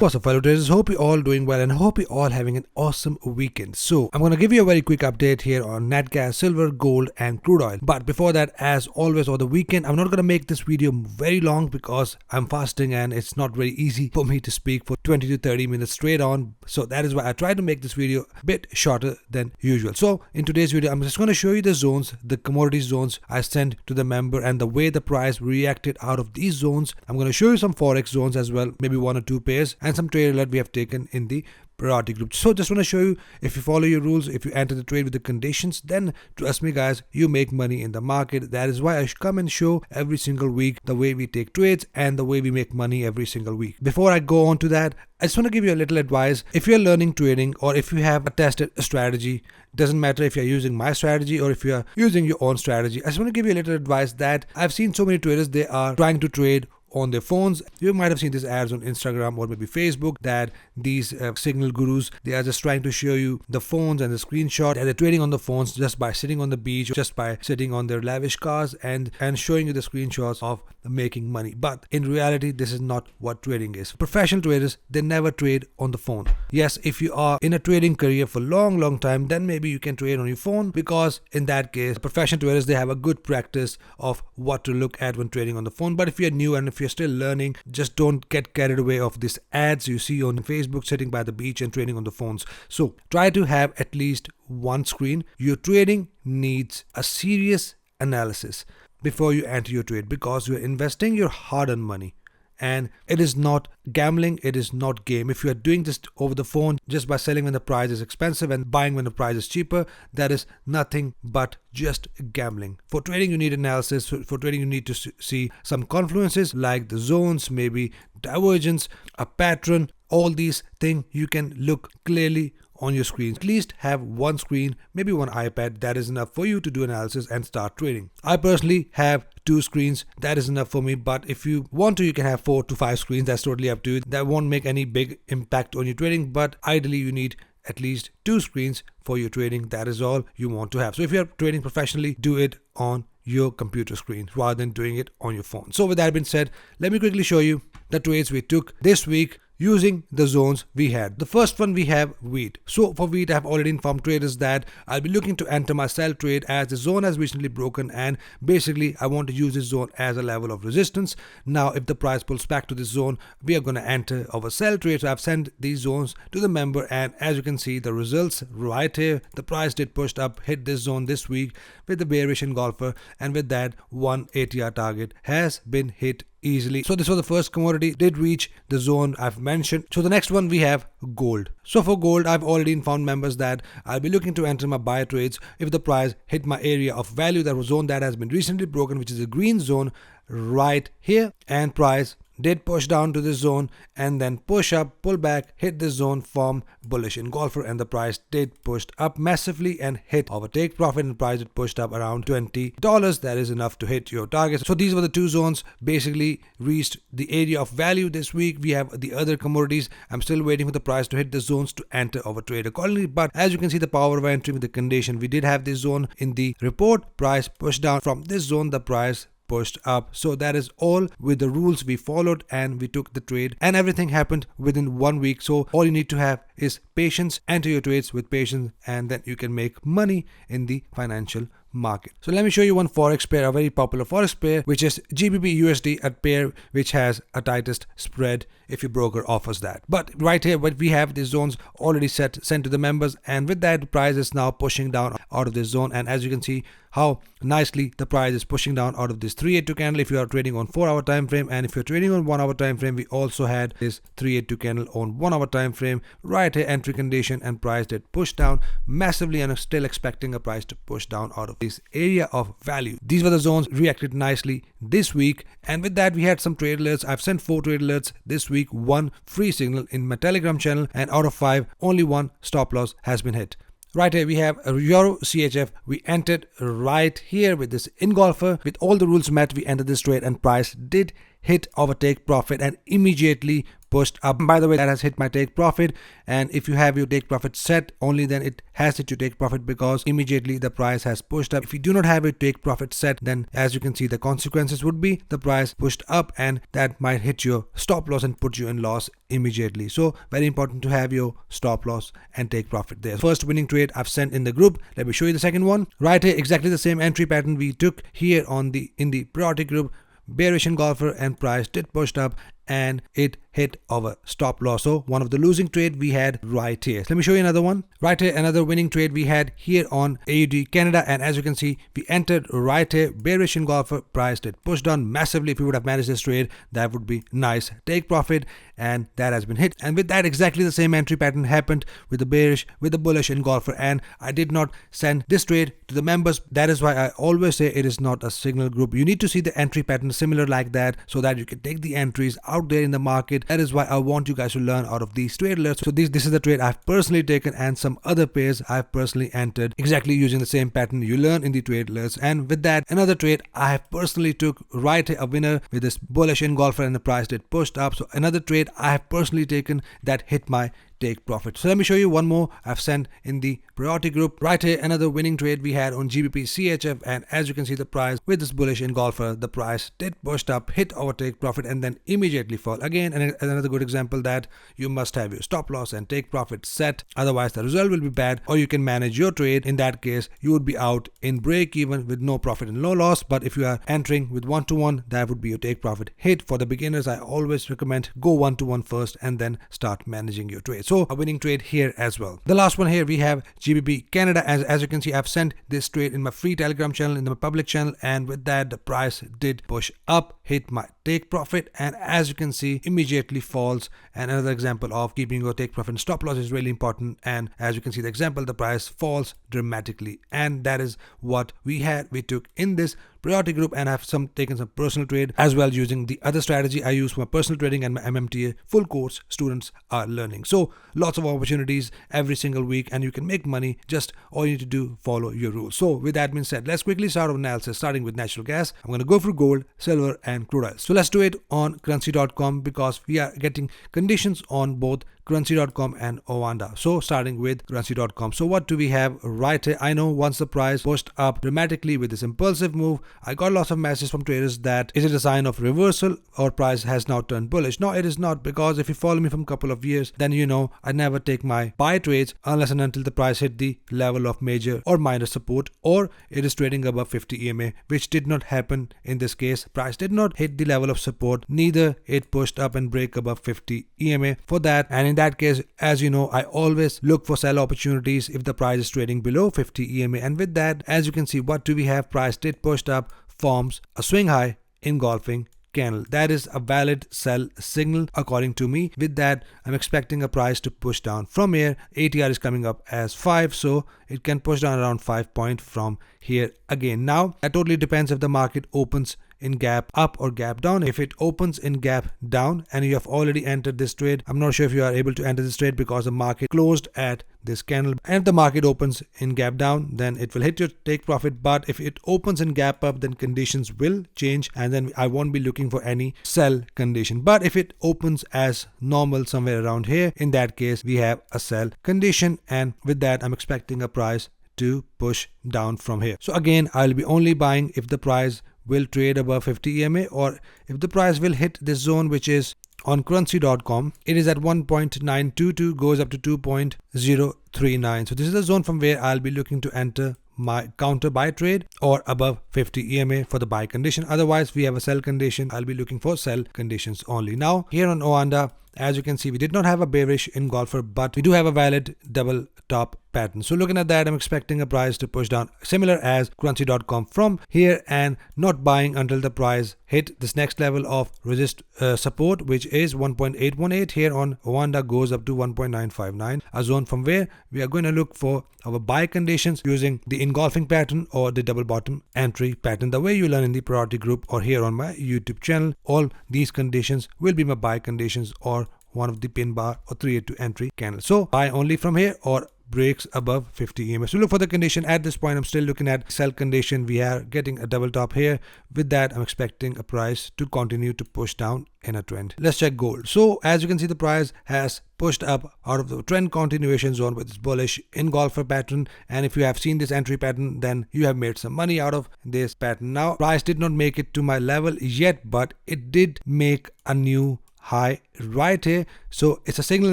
What's up, fellow traders? Hope you're all doing well and hope you're all having an awesome weekend. So I'm going to give you a very quick update here on nat gas, silver, gold and crude oil. But before that, as always over the weekend, I'm not going to make this video very long because I'm fasting and it's not very easy for me to speak for 20 to 30 minutes straight on. So that is why I try to make this video a bit shorter than usual. So in today's video, I'm just going to show you the zones, the commodity zones I sent to the member and the way the price reacted out of these zones. I'm going to show you some forex zones as well, maybe one or two pairs, and some trade alert we have taken in the priority group. So just want to show you, if you follow your rules, if you enter the trade with the conditions, then trust me guys, you make money in the market. That is why I come and show every single week the way we take trades and the way we make money every single week. Before I go on to that, I just want to give you a little advice. If you're learning trading or if you have a tested strategy, doesn't matter if you're using my strategy or if you're using your own strategy, I just want to give you a little advice that I've seen so many traders, they are trying to trade on their phones. You might have seen these ads on Instagram or maybe Facebook that these signal gurus, they are just trying to show you the phones and the screenshot, and they're trading on the phones just by sitting on the beach, just by sitting on their lavish cars and showing you the screenshots of making money. But in reality, this is not what trading is. Professional traders, they never trade on the phone. Yes, if you are in a trading career for long time, then maybe you can trade on your phone, because in that case, professional traders, they have a good practice of what to look at when trading on the phone. But if you're new and if you're still learning, just don't get carried away of these ads you see on Facebook sitting by the beach and trading on the phones. So try to have at least one screen. Your trading needs a serious analysis before you enter your trade, because you're investing your hard-earned money. And it is not gambling, it is not game. If you are doing this over the phone just by selling when the price is expensive and buying when the price is cheaper, that is nothing but just gambling. For trading, you need analysis. For trading, you need to see some confluences like the zones, maybe divergence, a pattern. All these things you can look clearly on your screen. At least have one screen, maybe one iPad. That is enough for you to do analysis and start trading. I personally have 2 screens. That is enough for me. But if you want to, you can have 4 to 5 screens. That's totally up to you. That won't make any big impact on your trading. But ideally, you need at least 2 screens for your trading. That is all you want to have. So if you're trading professionally, do it on your computer screen rather than doing it on your phone. So with that being said, let me quickly show you the trades we took this week using the zones we had. The first one, we have wheat. So for wheat, I have already informed traders that I'll be looking to enter my sell trade as the zone has recently broken, and basically I want to use this zone as a level of resistance. Now if the price pulls back to this zone, we are going to enter our sell trade. So I've sent these zones to the member, and as you can see the results right here, the price did push up, hit this zone this week with the bearish engulfer, and with that one ATR target has been hit easily. So this was the first commodity, did reach the zone I've mentioned. So the next one, we have gold. So for gold, I've already informed members that I'll be looking to enter my buy trades if the price hit my area of value, that was zone that has been recently broken, which is a green zone right here, and price did push down to this zone and then push up, pull back, hit this zone, form bullish engulfer, and the price did pushed up massively and hit our take profit, and price did pushed up around $20. That is enough to hit your targets. So these were the 2 zones basically reached the area of value this week. We have the other commodities. I'm still waiting for the price to hit the zones to enter our trade accordingly. But as you can see, the power of entry with the condition, we did have this zone in the report. Price pushed down from this zone, the price pushed up. So that is all with the rules we followed, and we took the trade, and everything happened within 1 week. So all you need to have is patience. Enter your trades with patience, and then you can make money in the financial market. So let me show you one forex pair, a very popular forex pair, which is GBPUSD, a pair which has a tightest spread if your broker offers that. But right here, what we have, these zones already sent to the members, and with that, the price is now pushing down out of this zone. And as you can see how nicely the price is pushing down out of this 382 candle if you are trading on 4-hour time frame, and if you're trading on 1-hour time frame, we also had this 382 candle on 1-hour time frame right here, entry condition, and price did push down massively, and I'm still expecting a price to push down out of this area of value. These were the zones reacted nicely this week, and with that we had some trade alerts. I've sent 4 trade alerts this week, 1 free signal in my Telegram channel, and out of 5 only 1 stop loss has been hit. Right here we have a EURCHF. We entered right here with this engulfer. With all the rules met, we entered this trade, and price did hit our take profit and immediately pushed up. By the way, that has hit my take profit, and if you have your take profit set, only then it has hit your take profit because immediately the price has pushed up. If you do not have your take profit set, then as you can see, the consequences would be the price pushed up, and that might hit your stop loss and put you in loss immediately. So very important to have your stop loss and take profit there. First winning trade I've sent in the group. Let me show you the second one. Right here, exactly the same entry pattern we took here in the priority group. Bearish engulfer, and price did pushed up and it hit our stop loss. So one of the losing trade we had right here. Let me show you another one. Right here, another winning trade we had here on AUD Canada, and as you can see, we entered right here, bearish engulfer, price did push down massively. If we would have managed this trade, that would be nice take profit, and that has been hit. And with that, exactly the same entry pattern happened with the bullish engulfer, and I did not send this trade to the members. That is why I always say it is not a signal group. You need to see the entry pattern similar like that so that you can take the entries out there in the market. That is why I want you guys to learn out of these trade alerts. So this is the trade I've personally taken, and some other pairs I've personally entered exactly using the same pattern you learn in the trade alerts. And with that, another trade I have personally took right here, a winner with this bullish engulfer, and the price did pushed up. So another trade I have personally taken that hit my take profit. So let me show you one more I've sent in the priority group. Right here, another winning trade we had on GBPCHF, and as you can see, the price with this bullish engulfer, the price did pushed up, hit our take profit, and then immediately fall again. And another good example that you must have your stop loss and take profit set, otherwise the result will be bad. Or you can manage your trade. In that case, you would be out in break even with no profit and no loss. But if you are entering with 1-to-1, that would be your take profit hit. For the beginners, I always recommend go 1-to-1 first and then start managing your trade. So a winning trade here as well. The last one here we have GBP Canada. As you can see, I've sent this trade in my free Telegram channel, in my public channel, and with that the price did push up, hit my take profit, and as you can see, immediately falls. And another example of keeping your take profit and stop loss is really important. And as you can see the example, the price falls dramatically, and that is what we took in this priority group. And I've taken some personal trade as well using the other strategy I use for my personal trading and my MMTA full course students are learning. So lots of opportunities every single week, and you can make money. Just all you need to do, follow your rules. So with that being said, let's quickly start our analysis, starting with natural gas. I'm going to go through gold, silver, and crude oil. So let's do it on currency.com because we are getting conditions on both currency.com and Oanda. So starting with currency.com. So what do we have right here? I know once the price pushed up dramatically with this impulsive move, I got lots of messages from traders that is it a sign of reversal or price has now turned bullish. No, it is not, because if you follow me from a couple of years, then you know I never take my buy trades unless and until the price hit the level of major or minor support, or it is trading above 50 EMA, which did not happen in this case. Price did not hit the level of support, neither it pushed up and break above 50 EMA for that. And in that case, as you know, I always look for sell opportunities if the price is trading below 50 EMA. And with that, as you can see, what do we have? Price did pushed up, forms a swing high engulfing candle. That is a valid sell signal according to me. With that, I'm expecting a price to push down from here. ATR is coming up as 5, so it can push down around 5 points from here again. Now that totally depends if the market opens in gap up or gap down. If it opens in gap down and you have already entered this trade, I'm not sure if you are able to enter this trade because the market closed at this candle. And if the market opens in gap down, then it will hit your take profit. But if it opens in gap up, then conditions will change, and then I won't be looking for any sell condition. But if it opens as normal somewhere around here, in that case we have a sell condition, and with that I'm expecting a price to push down from here. So again, I'll be only buying if the price will trade above 50 EMA, or if the price will hit this zone, which is on currency.com, it is at 1.922, goes up to 2.039. So this is the zone from where I'll be looking to enter my counter buy trade, or above 50 EMA for the buy condition. Otherwise, we have a sell condition. I'll be looking for sell conditions only. Now here on Oanda, as you can see, we did not have a bearish engulfer, but we do have a valid double top pattern. So looking at that, I'm expecting a price to push down similar as currency.com from here, and not buying until the price hit this next level of resist support, which is 1.818. Here on Oanda goes up to 1.959, a zone from where we are going to look for our buy conditions using the engulfing pattern or the double bottom entry pattern, the way you learn in the priority group or here on my YouTube channel. All these conditions will be my buy conditions or one of the pin bar or 382 entry candle. So buy only from here or breaks above 50 EMA. So look for the condition. At this point, I'm still looking at sell condition. We are getting a double top here. With that, I'm expecting a price to continue to push down in a trend. Let's check gold. So as you can see, the price has pushed up out of the trend continuation zone with its bullish engulfer pattern. And if you have seen this entry pattern, then you have made some money out of this pattern. Now, price did not make it to my level yet, but it did make a new high right here. So it's a signal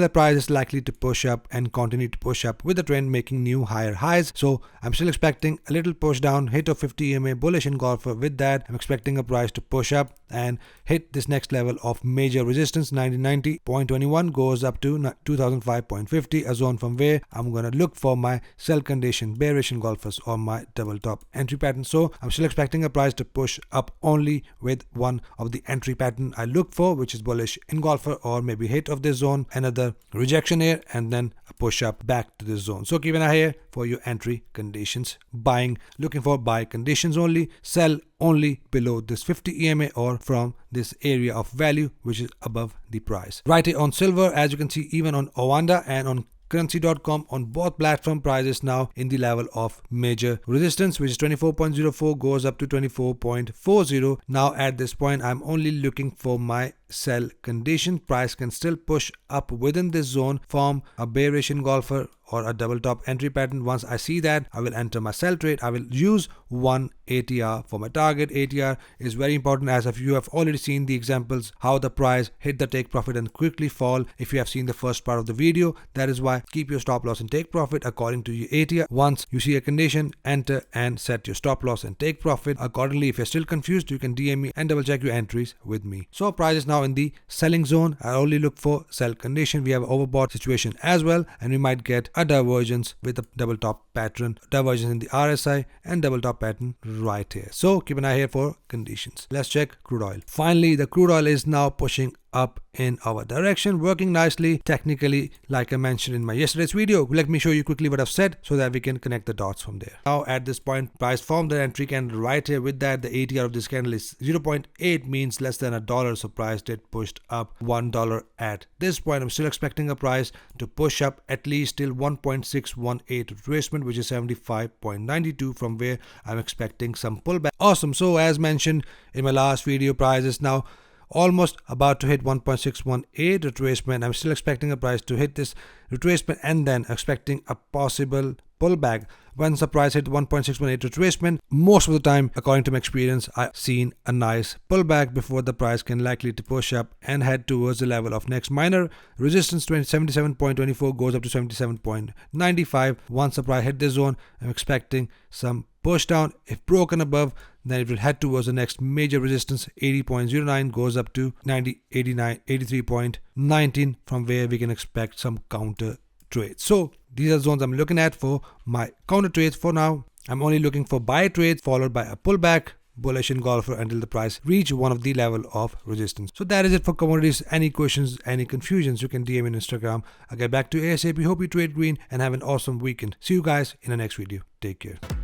that price is likely to push up and continue to push up with the trend making new higher highs. So I'm still expecting a little push down, hit of 50 EMA bullish engulfer. With that, I'm expecting a price to push up and hit this next level of major resistance. 1990.21 goes up to 2005.50, a zone from where I'm going to look for my sell condition, bearish engulfers, or my double top entry pattern. So I'm still expecting a price to push up only with one of the entry pattern I look for, which is bullish engulfer, or maybe hit of this zone, another rejection here, and then a push up back to this zone. So keep an eye here for your entry conditions. Buying, looking for buy conditions only, sell only below this 50 EMA or from this area of value which is above the price. Right here on silver, as you can see, even on Owanda and on currency.com, on both platform, prices now in the level of major resistance, which is 24.04 goes up to 24.40. Now at this point, I'm only looking for my sell condition. Price can still push up within this zone, form a bearish engulfer or a double top entry pattern. Once I see that, I will enter my sell trade. I will use one ATR for my target. ATR is very important, as if you have already seen the examples how the price hit the take profit and quickly fall. If you have seen the first part of the video, that is why keep your stop loss and take profit according to your ATR. Once you see a condition, enter and set your stop loss and take profit accordingly. If you're still confused, you can DM me and double check your entries with me. So price is now in the selling zone. I only look for sell condition. We have an overbought situation as well, and we might get a divergence with a double top pattern, divergence in the RSI and double top pattern right here. So keep an eye here for conditions. Let's check crude oil. Finally, the crude oil is now pushing up in our direction, working nicely technically, like I mentioned in my yesterday's video. Let me show you quickly what I've said so that we can connect the dots from there. Now at this point, price formed the entry candle right here. With that, the ATR of this candle is 0.8, means less than $1. So price did pushed up $1 at this point. I'm still expecting a price to push up at least till 1.618 retracement, which is 75.92, from where I'm expecting some pullback. Awesome. So as mentioned in my last video, price is now almost about to hit 1.618 retracement. I'm still expecting a price to hit this retracement and then expecting a possible pullback. Once the price hit 1.618 retracement, most of the time, according to my experience, I've seen a nice pullback before the price can likely to push up and head towards the level of next minor resistance. 77.24 goes up to 77.95. Once the price hit this zone, I'm expecting some push down. If broken above, then it will head towards the next major resistance. 80.09 goes up to 83.19, from where we can expect some counter trades. So these are zones I'm looking at for my counter trades. For now, I'm only looking for buy trades followed by a pullback, bullish engulfer, until the price reach one of the level of resistance. So that is it for commodities. Any questions, any confusions, you can DM in Instagram. I'll get back to you ASAP. Hope you trade green and have an awesome weekend. See you guys in the next video. Take care.